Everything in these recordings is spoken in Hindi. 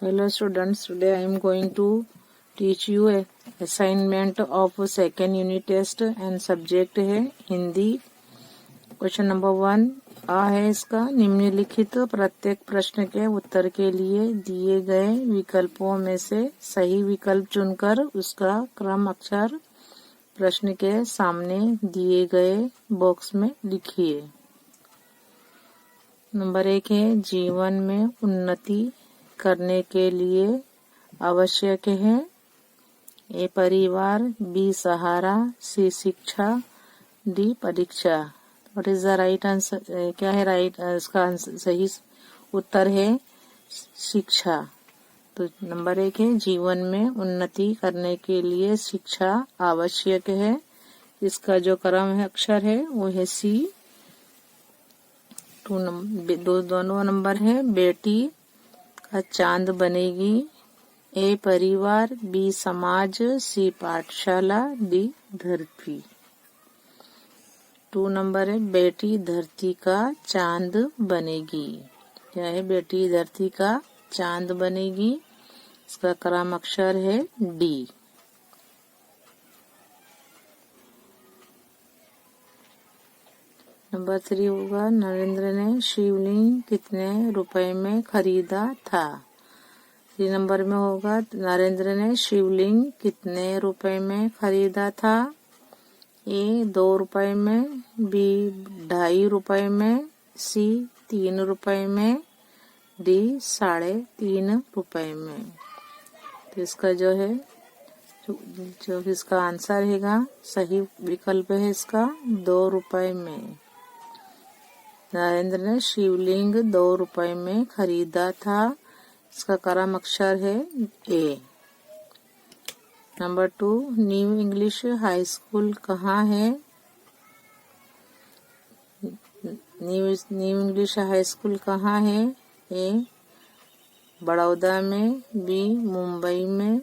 Hello students, today I am going to teach you a assignment of second unit test and subject है हिंदी। क्वेश्चन नंबर 1 आ है इसका। निम्नलिखित प्रत्येक प्रश्न के उत्तर के लिए दिए गए विकल्पों में से सही विकल्प चुनकर उसका क्रम अक्षर प्रश्न के सामने दिए गए बॉक्स में लिखिए। नंबर 1 है जीवन में उन्नति करने के लिए आवश्यक है ए परिवार, बी सहारा, सी शिक्षा, डी परीक्षा। What is the right answer? क्या है राइट? इसका सही उत्तर है शिक्षा। तो नंबर 1 है जीवन में उन्नति करने के लिए शिक्षा आवश्यक है। इसका जो क्रम है अक्षर है वो है सी। दोनों नंबर है बेटी का चांद बनेगी, ए परिवार, बी समाज, सी पाठशाला, डी धरती। 2 नंबर है बेटी धरती का चांद बनेगी। क्या है? बेटी धरती का चांद बनेगी। इसका क्रम अक्षर है डी। नंबर 3 होगा नरेंद्र ने शिवलिंग कितने रुपए में खरीदा था। 3 नंबर में होगा नरेंद्र ने शिवलिंग कितने रुपए में खरीदा था। ए 2 रुपए में, बी 2.5 रुपए में, सी 3 रुपए में, डी 3.5 रुपए में। तो इसका जो है जो इसका आंसर रहेगा सही विकल्प है इसका 2 रुपए में। नरेंद्र ने शिवलिंग 2 रुपए में खरीदा था। इसका क्रम अक्षर है A. Number 2 New English High School कहाँ है। न्यू इंग्लिश हाई स्कूल कहाँ है। ए बड़ौदा में, बी मुंबई में,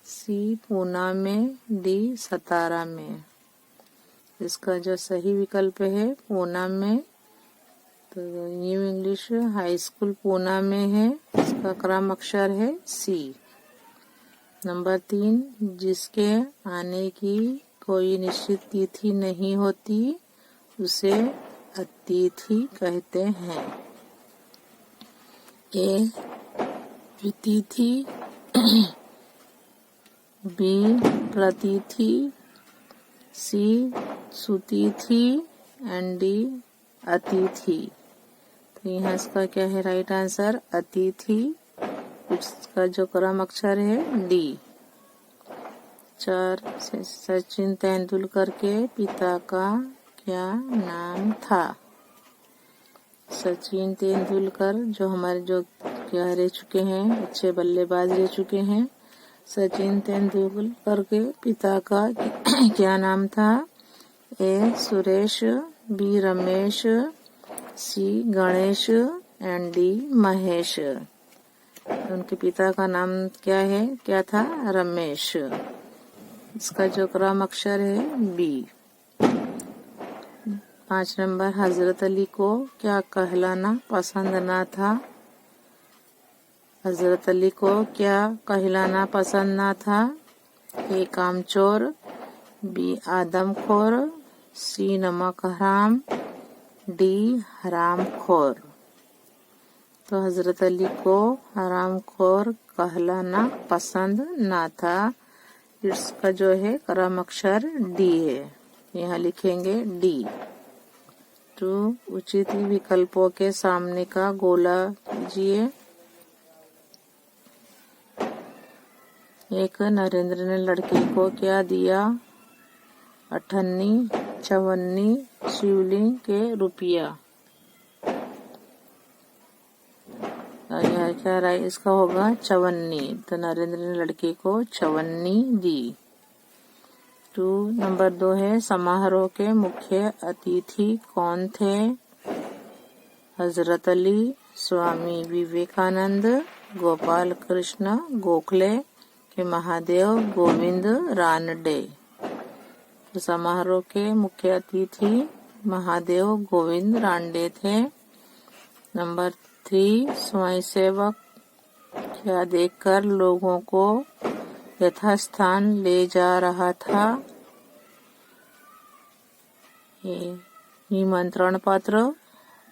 सी पूना में, डी सतारा में। इसका जो सही विकल्प है पूना में। तो new English High school Poona में है। इसका क्रम अक्षर है सी। नंबर 3 जिसके आने की कोई निश्चित तिथि नहीं होती उसे अतिथि कहते हैं। ए वितिथि, बी प्रतिथि, सी सुतिथि एंड डी अतिथि। तो यहाँ इसका क्या है राइट आंसर अतिथि। इसका जो क्रम अक्षर है डी। 4 सचिन तेंदुलकर के पिता का क्या नाम था। सचिन तेंदुलकर जो हमारे जो क्या रह चुके हैं अच्छे बल्लेबाज रह चुके हैं। सचिन तेंदुलकर के पिता का क्या नाम था। A Suresh, B Ramesh, C Ganesh and D Mahesh. उनके पिता का नाम क्या था रमेश। इसका जो क्रम अक्षर है बी। 5 नंबर हजरत अली को क्या कहलाना पसंद ना था। हजरत अली को क्या कहलाना पसंद ना था। ए कामचोर, बी आदमखोर, सी नमक हराम, डी हरामखोर। तो हजरत अली को हरामखोर कहलाना पसंद ना था। इसका जो है क्रम अक्षर डी है। यहाँ लिखेंगे डी। 2 उचित विकल्पों के सामने का गोला कीजिए। 1 नरेंद्र ने लड़के को क्या दिया। 58, 54 शिवलिंग के रुपया। यह क्या राय इसका होगा 54। तो नरेंद्र ने लड़के को 54 दी। 2 नंबर 2 है समारोह के मुख्य अतिथि कौन थे। हजरत अली, स्वामी विवेकानंद, गोपाल कृष्ण गोखले के महादेव गोविंद रानडे। तो समारोह के मुख्य अतिथि महादेव गोविंद रानडे थे। नंबर 3 स्वयंसेवक क्या देखकर लोगों को यथास्थान ले जा रहा था? ये निमंत्रण पत्र,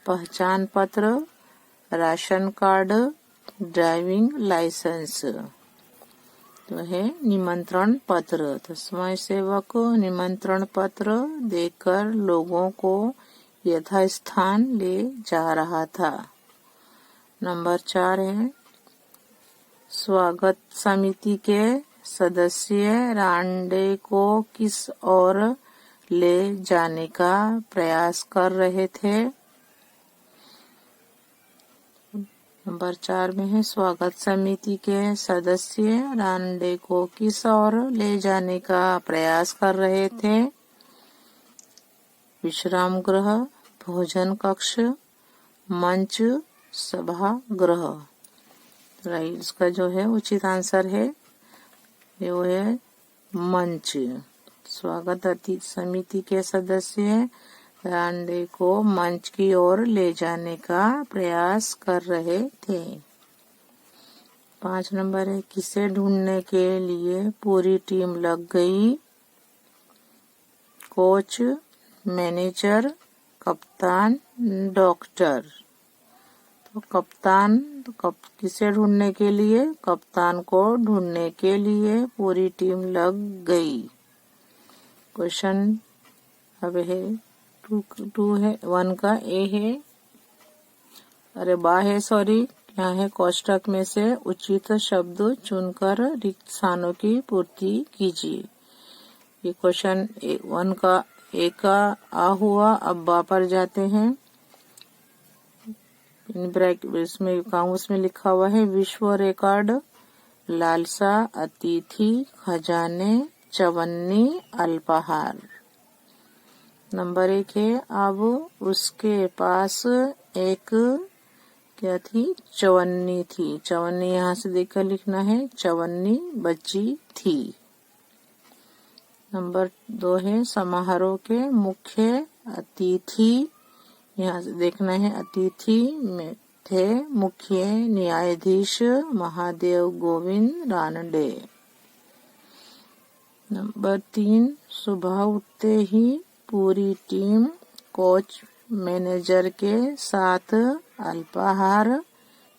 पहचान पत्र, राशन कार्ड, ड्राइविंग लाइसेंस। तो है निमंत्रण पत्र। तो समय सेवक निमंत्रण पत्र देकर लोगों को यथास्थान ले जा रहा था। नंबर 4 है स्वागत समिति के सदस्य रांडे को किस ओर ले जाने का प्रयास कर रहे थे? नंबर 4 में है स्वागत समिति के सदस्य रांडे को किस ओर ले जाने का प्रयास कर रहे थे? विश्राम गृह, भोजन कक्ष, मंच, सभागृह। राइट, इसका जो है उचित आंसर है वो है मंच। स्वागत अतिथि समिति के सदस्य रांडे को मंच की ओर ले जाने का प्रयास कर रहे थे। 5 नंबर है किसे ढूंढने के लिए पूरी टीम लग गई? कोच, मैनेजर, कप्तान, डॉक्टर। तो कप्तान किसे ढूंढने के लिए? कप्तान को ढूंढने के लिए पूरी टीम लग गई। क्वेश्चन अब है 2 है 1 का ए है, अरे बा है सॉरी, क्या है कोष्टक में से उचित शब्द चुनकर रिक्त स्थानों की पूर्ति कीजिए। ये क्वेश्चन 1 का ए का आ हुआ। अब बा पर जाते हैं। इसमें काउंस में लिखा हुआ है विश्व रिकॉर्ड, लालसा, अतिथि, खजाने, चवन्नी, अल्पाहार। नंबर 1 है अब उसके पास एक क्या थी? चवन्नी थी। चवन्नी यहाँ से देखकर लिखना है, चवन्नी बची थी। नंबर 2 है समारोह के मुख्य अतिथि, यहाँ से देखना है अतिथि में थे मुख्य न्यायाधीश महादेव गोविंद रानडे। नंबर 3 सुबह उठते ही पूरी टीम कोच मैनेजर के साथ अल्पाहार,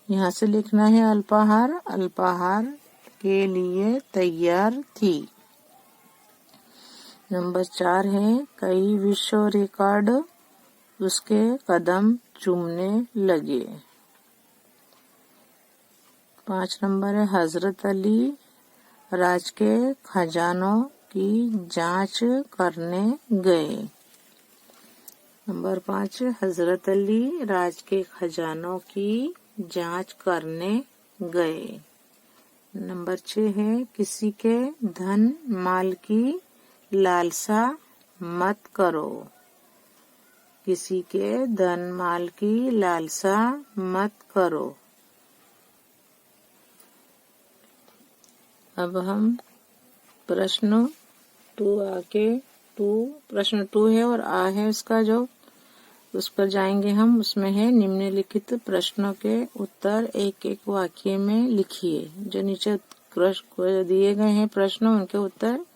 यहाँ से लिखना है अल्पाहार के लिए तैयार थी। नंबर 4 है कई विश्व रिकॉर्ड उसके कदम चूमने लगे। 5 नंबर है हजरत अली राज के खजानों की जांच करने गए। नंबर 5 हजरत अली राज के खजानों की जांच करने गए। नंबर 6 है किसी के धन माल की लालसा मत करो। किसी के धन माल की लालसा मत करो। अब हम प्रश्न 2 है और आ है उसका जो उस पर जाएंगे हम। उसमें है निम्नलिखित प्रश्नों के उत्तर एक एक वाक्य में लिखिए। जो नीचे दिए गए हैं प्रश्न उनके उत्तर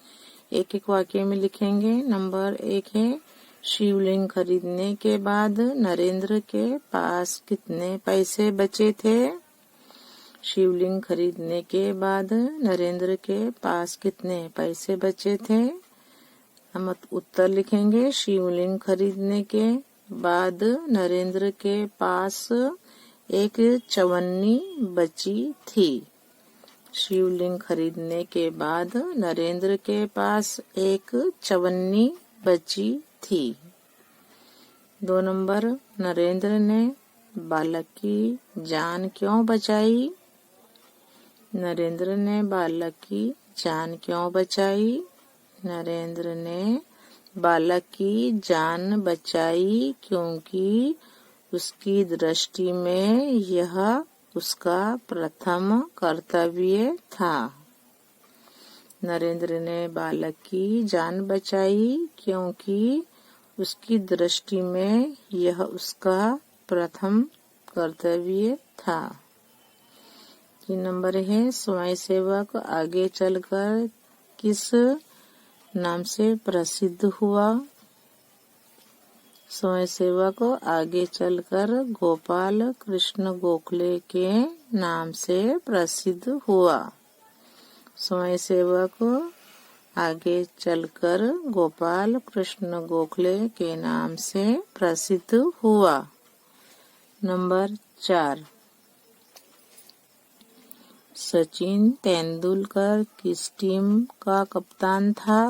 एक एक वाक्य में लिखेंगे। नंबर 1 है शिवलिंग खरीदने के बाद नरेंद्र के पास कितने पैसे बचे थे? शिवलिंग खरीदने के बाद नरेंद्र के पास कितने पैसे बचे थे? हम उत्तर लिखेंगे शिवलिंग खरीदने के बाद नरेंद्र के पास एक चवन्नी बची थी। शिवलिंग खरीदने के बाद नरेंद्र के पास एक चवन्नी बची थी। 2 नंबर नरेंद्र ने बालक की जान क्यों बचाई? नरेंद्र ने बालक की जान क्यों बचाई? नरेंद्र ने बालक की जान बचाई क्योंकि उसकी दृष्टि में यह उसका प्रथम कर्तव्य था। नरेंद्र ने बालक की जान बचाई क्योंकि उसकी दृष्टि में यह उसका प्रथम कर्तव्य था। 3 नंबर है स्वयं सेवक आगे चलकर किस नाम से प्रसिद्ध हुआ? स्वयं सेवक आगे चलकर गोपाल कृष्ण गोखले के नाम से प्रसिद्ध हुआ। स्वयं सेवक आगे चलकर गोपाल कृष्ण गोखले के नाम से प्रसिद्ध हुआ। नंबर 4 सचिन तेंदुलकर किस टीम का कप्तान था?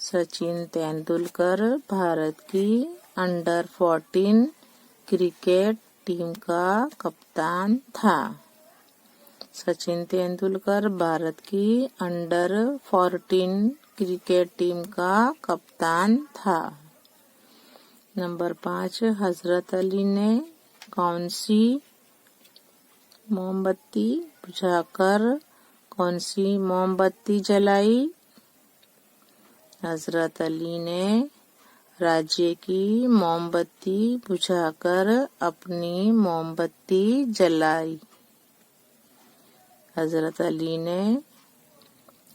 सचिन तेंदुलकर भारत की अंडर 14 क्रिकेट टीम का कप्तान था। सचिन तेंदुलकर भारत की अंडर 14 क्रिकेट टीम का कप्तान था। नंबर 5 हजरत अली ने कौन सी मोमबत्ती बुझाकर कौन सी मोमबत्ती जलाई? हजरत अली ने राज्य की मोमबत्ती बुझाकर अपनी मोमबत्ती जलाई। हजरत अली ने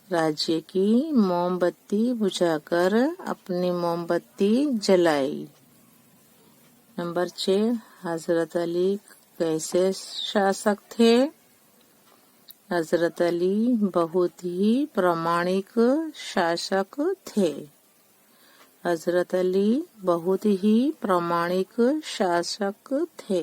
राज्य की मोमबत्ती बुझाकर अपनी मोमबत्ती जलाई। नंबर 6 हजरत अली कैसे शासक थे? हजरत अली बहुत ही प्रामाणिक शासक थे। हजरत अली बहुत ही प्रामाणिक शासक थे।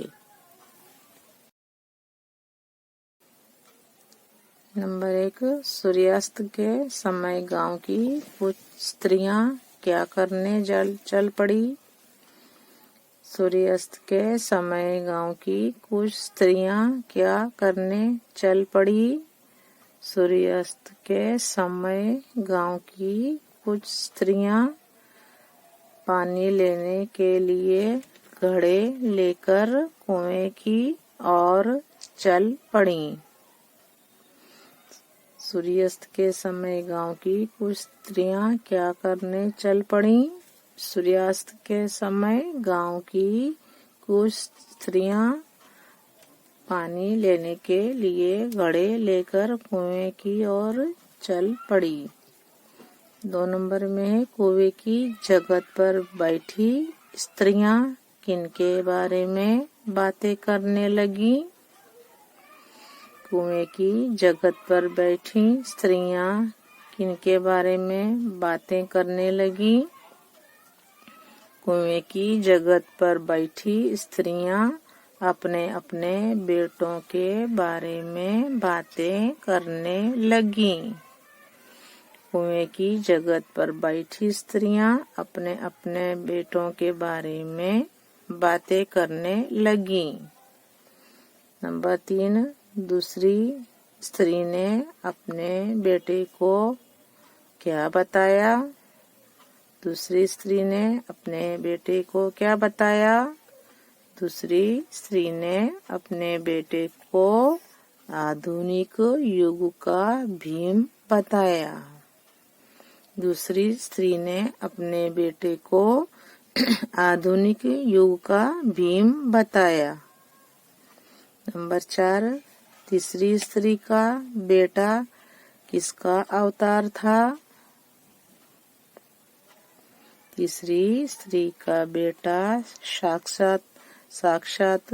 नंबर 1 सूर्यास्त के समय गांव की कुछ स्त्रियां क्या करने चल पड़ी? सूर्यास्त के समय गांव की कुछ स्त्रियां क्या करने चल पड़ी? सूर्यास्त के समय गांव की कुछ स्त्रियां पानी लेने के लिए घड़े लेकर कुएं की ओर चल पड़ी। सूर्यास्त के समय गांव की कुछ स्त्रियां क्या करने चल पड़ी? सूर्यास्त के समय गांव की कुछ स्त्रियां पानी लेने के लिए घड़े लेकर कुएं की ओर चल पड़ी। 2 नंबर में है कुएं की जगत पर बैठी स्त्रियां किनके बारे में बातें करने लगी? कुएं की जगत पर बैठी स्त्रियां किनके बारे में बातें करने लगी? कुएं की जगत पर बैठी स्त्रियां अपने अपने बेटों के बारे में बातें करने लगी। कुएं की जगत पर बैठी स्त्रियां अपने अपने बेटों के बारे में बातें करने लगी। नंबर 3 दूसरी स्त्री ने अपने बेटे को क्या बताया? दूसरी स्त्री ने अपने बेटे को क्या बताया? दूसरी स्त्री ने अपने बेटे को आधुनिक युग का भीम बताया। दूसरी स्त्री ने अपने बेटे को आधुनिक युग का भीम बताया। नंबर 4 तीसरी स्त्री का बेटा किसका अवतार था? तीसरी स्त्री का बेटा साक्षात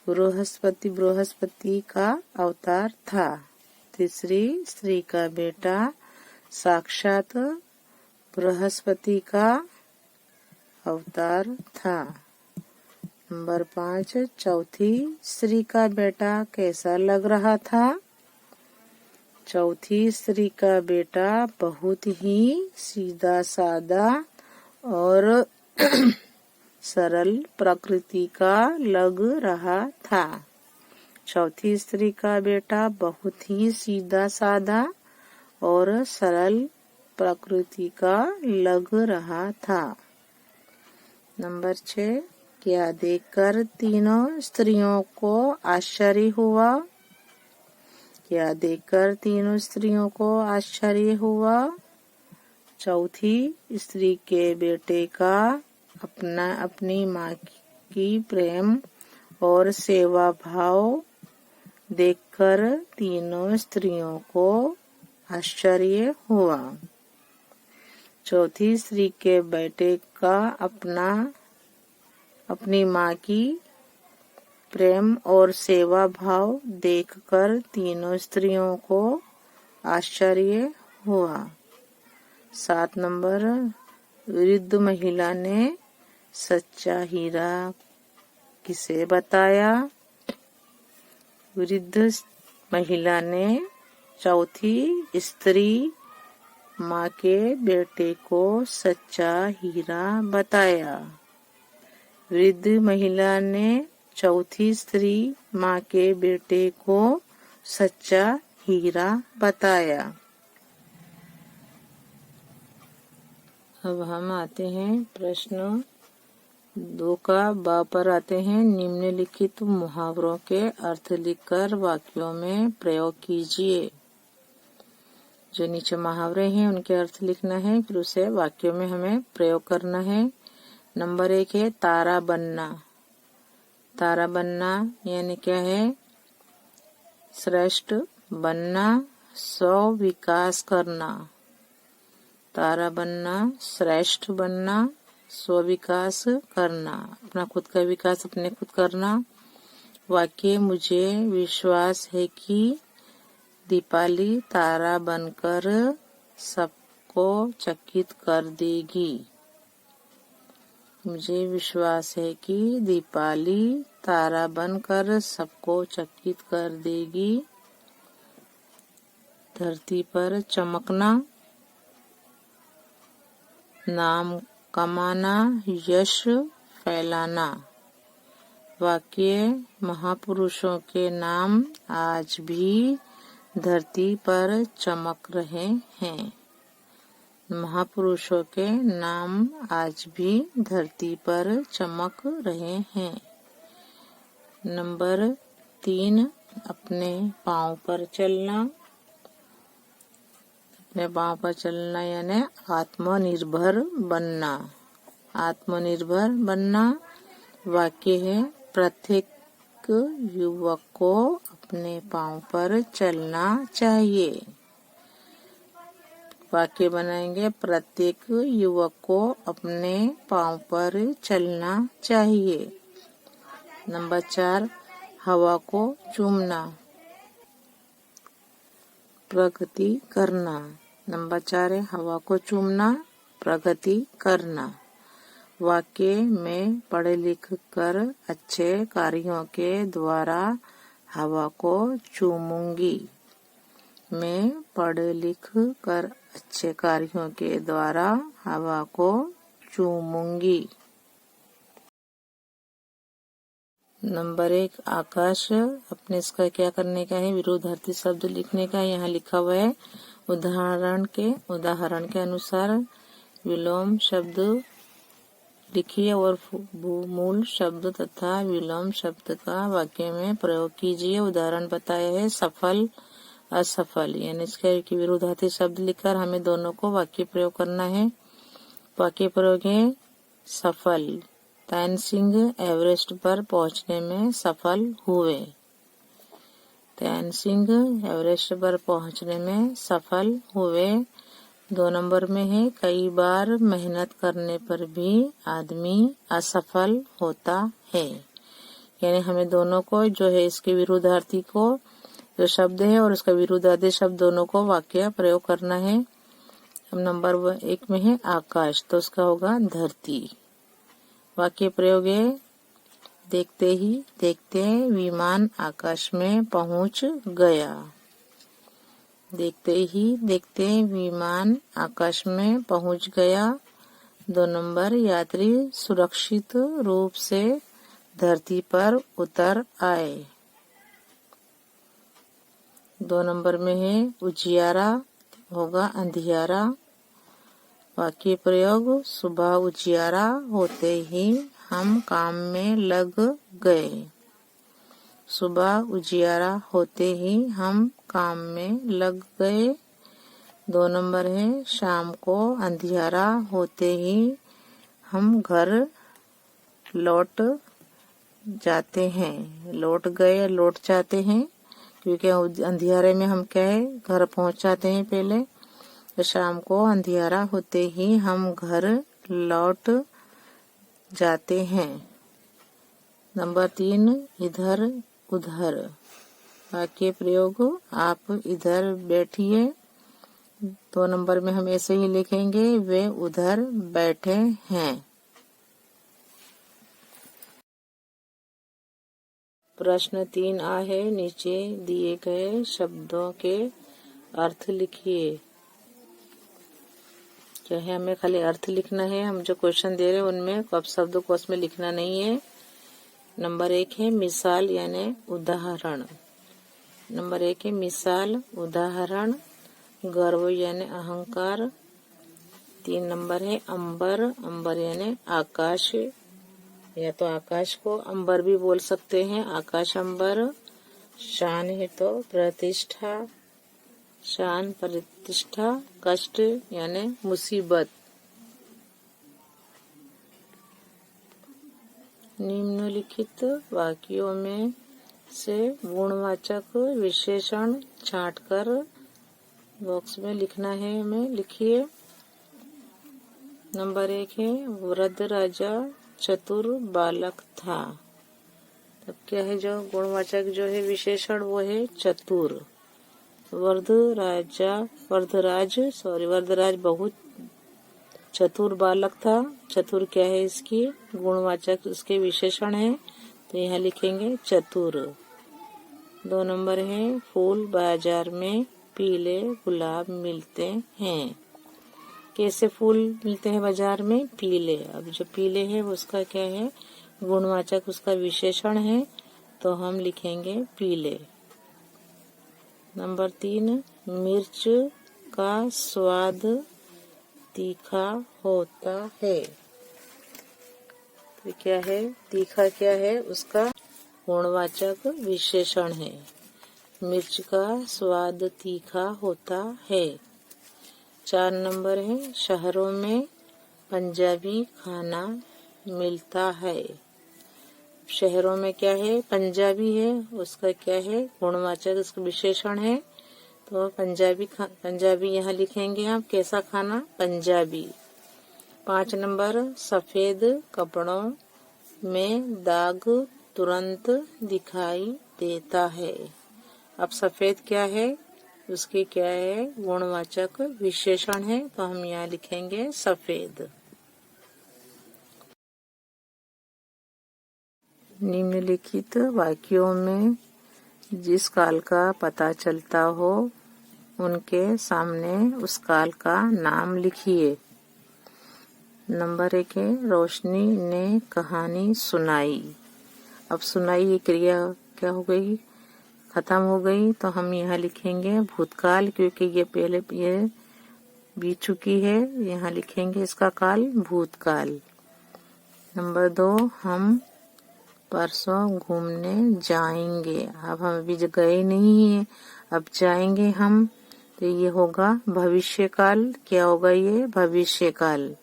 बृहस्पति का अवतार था। तीसरी स्त्री का बेटा साक्षात बृहस्पति का अवतार था। नंबर 5 चौथी स्त्री का बेटा कैसा लग रहा था? चौथी स्त्री का बेटा बहुत ही सीधा साधा और सरल प्रकृति का लग रहा था। चौथी स्त्री का बेटा बहुत ही सीधा साधा और सरल प्रकृति का लग रहा था। नंबर 6 क्या देखकर तीनों स्त्रियों को आश्चर्य हुआ? क्या देखकर तीनों स्त्रियों को आश्चर्य हुआ? चौथी स्त्री के बेटे का अपनी माँ की प्रेम और सेवा भाव देखकर तीनों स्त्रियों को आश्चर्य हुआ। चौथी स्त्री के बेटे का अपनी माँ की प्रेम और सेवा भाव देखकर तीनों स्त्रियों को आश्चर्य हुआ। 7 नंबर, वृद्ध महिला ने सच्चा हीरा किसे बताया? वृद्ध महिला ने चौथी स्त्री माँ के बेटे को सच्चा हीरा बताया। वृद्ध महिला ने चौथी स्त्री माँ के बेटे को सच्चा हीरा बताया। अब हम आते हैं प्रश्न 2 का ब पर आते हैं। निम्नलिखित मुहावरों के अर्थ लिखकर वाक्यों में प्रयोग कीजिए। जो नीचे मुहावरे हैं उनके अर्थ लिखना है, फिर उसे वाक्यों में हमें प्रयोग करना है। नंबर 1 है तारा बनना। तारा बनना यानी क्या है? श्रेष्ठ बनना, स्व विकास करना। तारा बनना, श्रेष्ठ बनना, स्व विकास करना, अपना खुद का विकास अपने खुद करना। वाक्य, मुझे विश्वास है कि दीपाली तारा बनकर सबको चकित कर देगी। मुझे विश्वास है कि दीपाली तारा बनकर सबको चकित कर देगी। धरती पर चमकना, नाम कमाना, यश फैलाना। वाक्य, महापुरुषों के नाम आज भी धरती पर चमक रहे हैं। महापुरुषों के नाम आज भी धरती पर चमक रहे हैं। नंबर 3, अपने पाँव पर चलना। अपने पाँव पर चलना यानी आत्मनिर्भर बनना। आत्मनिर्भर बनना। वाक्य है, प्रत्येक युवक को अपने पाँव पर चलना चाहिए। वाक्य बनाएंगे, प्रत्येक युवक को अपने पाँव पर चलना चाहिए। नंबर 4, हवा को चूमना, प्रगति करना। नंबर 4 है हवा को चूमना, प्रगति करना। वाक्य में पढ़ लिख कर अच्छे कार्यों के द्वारा हवा को चूमूंगी। मैं पढ़ लिख कर अच्छे कार्यों के द्वारा हवा को चूमूंगी। नंबर 1, आकाश। अपने इसका क्या करने का है? विरोधार्थी शब्द लिखने का। यहाँ लिखा हुआ है उदाहरण के अनुसार विलोम शब्द लिखिए और मूल शब्द तथा विलोम शब्द का वाक्य में प्रयोग कीजिए। उदाहरण बताया है सफल, असफल, यानी इसके विरोधार्थी शब्द लिखकर हमें दोनों को वाक्य प्रयोग करना है। वाक्य प्रयोग है सफल, तैन सिंह एवरेस्ट पर पहुंचने में सफल हुए। तैन सिंह एवरेस्ट पर पहुंचने में सफल हुए। 2 नंबर में है कई बार मेहनत करने पर भी आदमी असफल होता है। यानी हमें दोनों को जो है इसके विरोधार्थी को जो शब्द है और उसका विरोधार्थी शब्द दोनों को वाक्य प्रयोग करना है। अब नंबर 1 में है आकाश, तो उसका होगा धरती। वाक्य प्रयोग है देखते ही देखते विमान आकाश में पहुंच गया। देखते ही देखते विमान आकाश में पहुंच गया। 2 नंबर यात्री सुरक्षित रूप से धरती पर उतर आए। 2 नंबर में है उजियारा, होगा अंधियारा। वाक्य प्रयोग सुबह उजियारा होते ही हम काम में लग गए। सुबह उजियारा होते ही हम काम में लग गए। 2 नंबर है शाम को अंधियारा होते ही हम घर लौट जाते हैं। लौट गए, लौट जाते हैं। क्योंकि अंधियारे में हम क्या है, घर पहुंच जाते हैं पहले, तो शाम को अंधियारा होते ही हम घर लौट जाते हैं। नंबर 3, इधर उधर। वाक्य प्रयोग, आप इधर बैठिए। 2 नंबर में हम ऐसे ही लिखेंगे, वे उधर बैठे हैं। प्रश्न 3 आ है, नीचे दिए गए शब्दों के अर्थ लिखिए। क्या है, हमें खाली अर्थ लिखना है। हम जो क्वेश्चन दे रहे हैं उनमें अब शब्दों को उसमें लिखना नहीं है। नंबर 1 है मिसाल यानी उदाहरण। नंबर 1 है मिसाल, उदाहरण। गर्व यानी अहंकार। 3 नंबर है अंबर, अंबर यानी आकाश, या तो आकाश को अंबर भी बोल सकते हैं, आकाश अंबर। शान है तो प्रतिष्ठा, शान प्रतिष्ठा। कष्ट यानी मुसीबत। निम्नलिखित वाक्यों में से गुणवाचक विशेषण छांटकर बॉक्स में लिखना है हमें, लिखिए। नंबर 1 है वृद्ध राजा चतुर बालक था। तब क्या है, जो गुणवाचक जो है विशेषण वो है चतुर। वरदराज बहुत चतुर बालक था। चतुर क्या है, इसकी गुणवाचक इसके विशेषण है, तो यहाँ लिखेंगे चतुर। 2 नंबर है फूल बाजार में पीले गुलाब मिलते हैं। कैसे फूल मिलते हैं बाजार में, पीले। अब जो पीले है उसका क्या है, गुणवाचक उसका विशेषण है, तो हम लिखेंगे पीले। नंबर 3, मिर्च का स्वाद तीखा होता है। तो क्या है, तीखा क्या है, उसका गुणवाचक विशेषण है। मिर्च का स्वाद तीखा होता है। 4 नंबर है शहरों में पंजाबी खाना मिलता है। शहरों में क्या है, पंजाबी है, उसका क्या है, गुणवाचक उसका विशेषण है, तो पंजाबी यहाँ लिखेंगे हम, कैसा खाना, पंजाबी। 5 नंबर सफेद कपड़ों में दाग तुरंत दिखाई देता है। अब सफेद क्या है, उसकी क्या है, गुणवाचक विशेषण है, तो हम यहाँ लिखेंगे सफेद। निम्नलिखित वाक्यों में जिस काल का पता चलता हो उनके सामने उस काल का नाम लिखिए। नंबर 1 है रोशनी ने कहानी सुनाई। अब सुनाई ये क्रिया क्या हो गई, खत्म हो गई, तो हम यहाँ लिखेंगे भूतकाल, क्योंकि ये पहले ये बीत चुकी है, यहाँ लिखेंगे इसका काल भूतकाल। नंबर 2, हम परसों घूमने जाएंगे। अब हम अभी गए नहीं है, अब जाएंगे हम, तो ये होगा भविष्य काल। क्या होगा ये, भविष्य काल।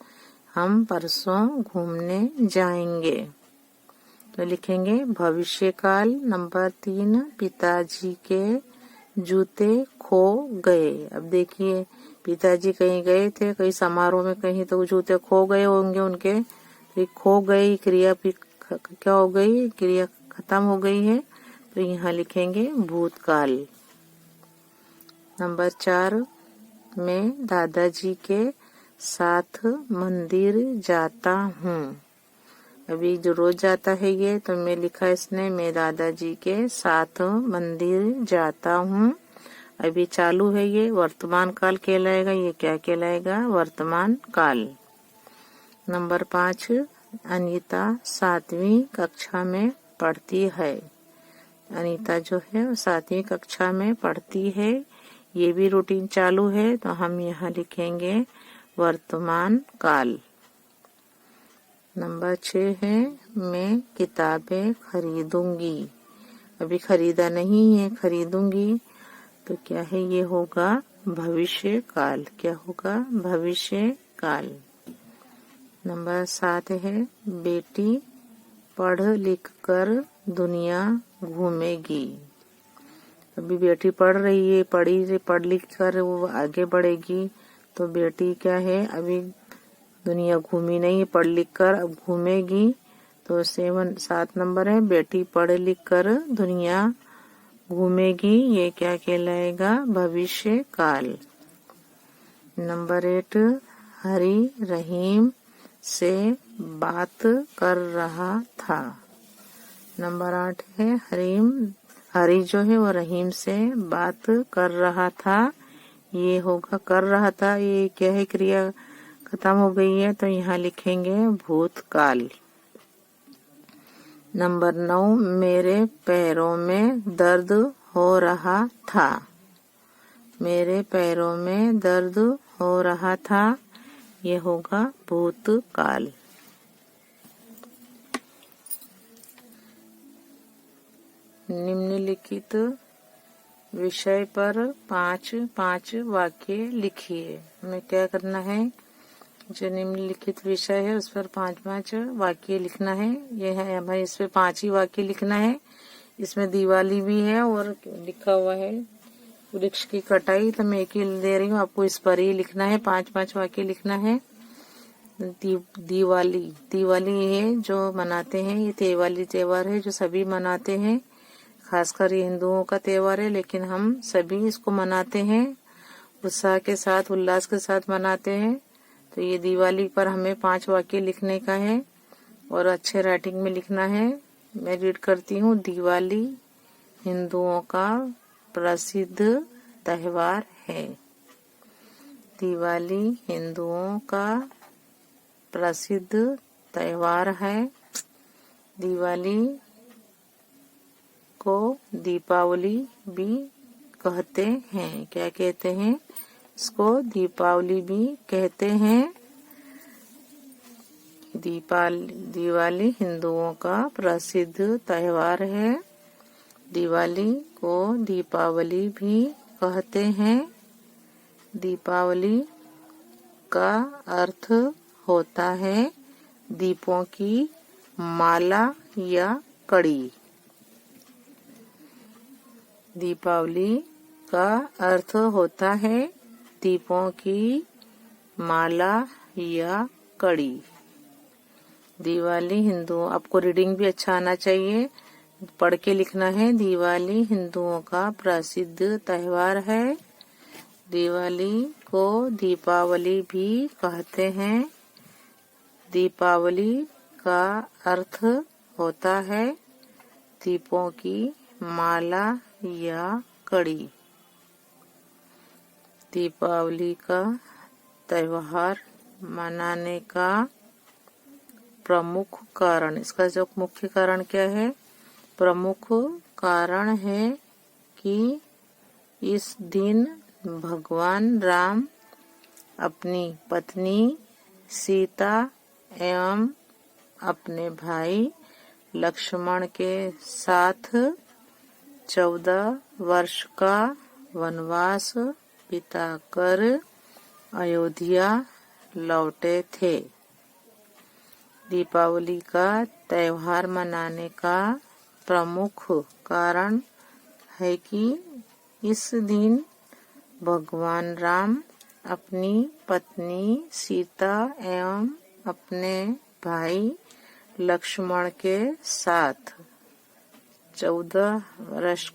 हम परसों घूमने जाएंगे, तो लिखेंगे भविष्य काल। नंबर 3, पिताजी के जूते खो गए। अब देखिए, पिताजी कहीं गए थे, कहीं समारोह में कहीं, तो जूते खो गए होंगे उनके, तो खो गई क्रिया क्या हो गई, क्रिया खत्म हो गई है, तो यहाँ लिखेंगे भूतकाल। नंबर 4, मैं दादाजी के साथ मंदिर जाता हूँ। अभी जो रोज जाता है ये, तो मैं लिखा इसने, मैं दादाजी के साथ मंदिर जाता हूँ। अभी चालू है, ये वर्तमान काल कहलाएगा। ये क्या कहलाएगा, वर्तमान काल। नंबर 5, अनीता 7वीं कक्षा में पढ़ती है। अनीता जो है 7वीं कक्षा में पढ़ती है। ये भी रूटीन चालू है, तो हम यहाँ लिखेंगे वर्तमान काल। नंबर 6 है मैं किताबें खरीदूंगी। अभी खरीदा नहीं है, खरीदूंगी, तो क्या है, ये होगा भविष्य काल। क्या होगा, भविष्य काल। नंबर 7 है बेटी पढ़ लिख कर दुनिया घूमेगी। अभी बेटी पढ़ रही है, पढ़ लिख कर वो आगे बढ़ेगी। तो बेटी क्या है, अभी दुनिया घूमी नहीं, पढ़ लिख कर अब घूमेगी। तो 7 नंबर है, बेटी पढ़ लिख कर दुनिया घूमेगी। ये क्या कहलाएगा, भविष्य काल। नंबर 8, हरी रहीम से बात कर रहा था। नंबर 8 है, हरी जो है वो रहीम से बात कर रहा था। ये होगा कर रहा था, ये क्या है, क्रिया खत्म हो गई है, तो यहाँ लिखेंगे भूतकाल। नंबर 9, मेरे पैरों में दर्द हो रहा था। मेरे पैरों में दर्द हो रहा था, ये होगा भूतकाल। निम्नलिखित विषय पर 5 वाक्य लिखिए। हमें क्या करना है, जो निम्नलिखित विषय है उस पर 5 वाक्य लिखना है। ये है हमें इस पे 5 ही वाक्य लिखना है। इसमें दिवाली भी है और लिखा हुआ है वृक्ष की कटाई, तो मैं एक ही दे रही हूँ, आपको इस पर ही लिखना है। 5 वाक्य लिखना है। दिवाली है जो मनाते हैं, ये त्योहार है जो सभी मनाते हैं। खासकर ये हिंदुओं का त्योहार है, लेकिन हम सभी इसको मनाते हैं, उत्साह के साथ, उल्लास के साथ मनाते हैं। तो ये दिवाली पर हमें 5 वाक्य लिखने का है और अच्छे राइटिंग में लिखना है। मैं रीड करती हूँ। दिवाली हिंदुओं का प्रसिद्ध त्योहार है। दिवाली हिंदुओं का प्रसिद्ध त्योहार है। दिवाली को दीपावली भी कहते हैं। क्या कहते हैं, इसको दीपावली भी कहते हैं। दिवाली हिंदुओं का प्रसिद्ध त्योहार है। दिवाली को दीपावली भी कहते हैं। दीपावली का अर्थ होता है दीपों की माला या कड़ी। दीपावली का अर्थ होता है दीपों की माला या कड़ी। दिवाली हिंदुओं, आपको रीडिंग भी अच्छा आना चाहिए, पढ़ के लिखना है। दिवाली हिंदुओं का प्रसिद्ध त्योहार है। दिवाली को दीपावली भी कहते हैं। दीपावली का अर्थ होता है दीपों की माला या कड़ी। दीपावली का त्योहार मनाने का प्रमुख कारण, इसका जो मुख्य कारण क्या है, प्रमुख कारण है कि इस दिन भगवान राम अपनी पत्नी सीता एवं अपने भाई लक्ष्मण के साथ 14 वर्ष का वनवास बिताकर अयोध्या लौटे थे। दीपावली का त्योहार मनाने का प्रमुख कारण है कि इस दिन भगवान राम अपनी पत्नी सीता एवं अपने भाई लक्ष्मण के साथ 14 वर्ष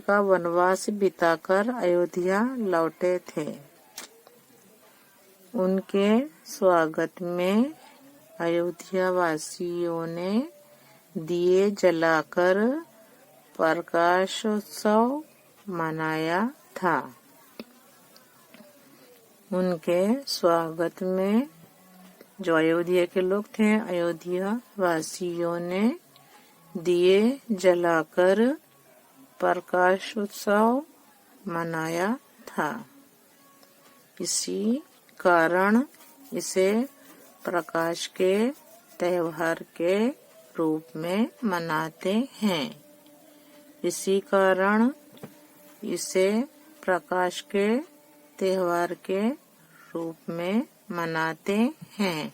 का वनवास बिताकर अयोध्या लौटे थे। उनके स्वागत में अयोध्या वासियों ने दिए जलाकर प्रकाशोत्सव मनाया था। उनके स्वागत में जो अयोध्या के लोग थे, अयोध्या वासियों ने दिए जलाकर प्रकाशोत्सव मनाया था। इसी कारण इसे प्रकाश के त्योहार के रूप में मनाते हैं। इसी कारण इसे प्रकाश के त्योहार के रूप में मनाते हैं।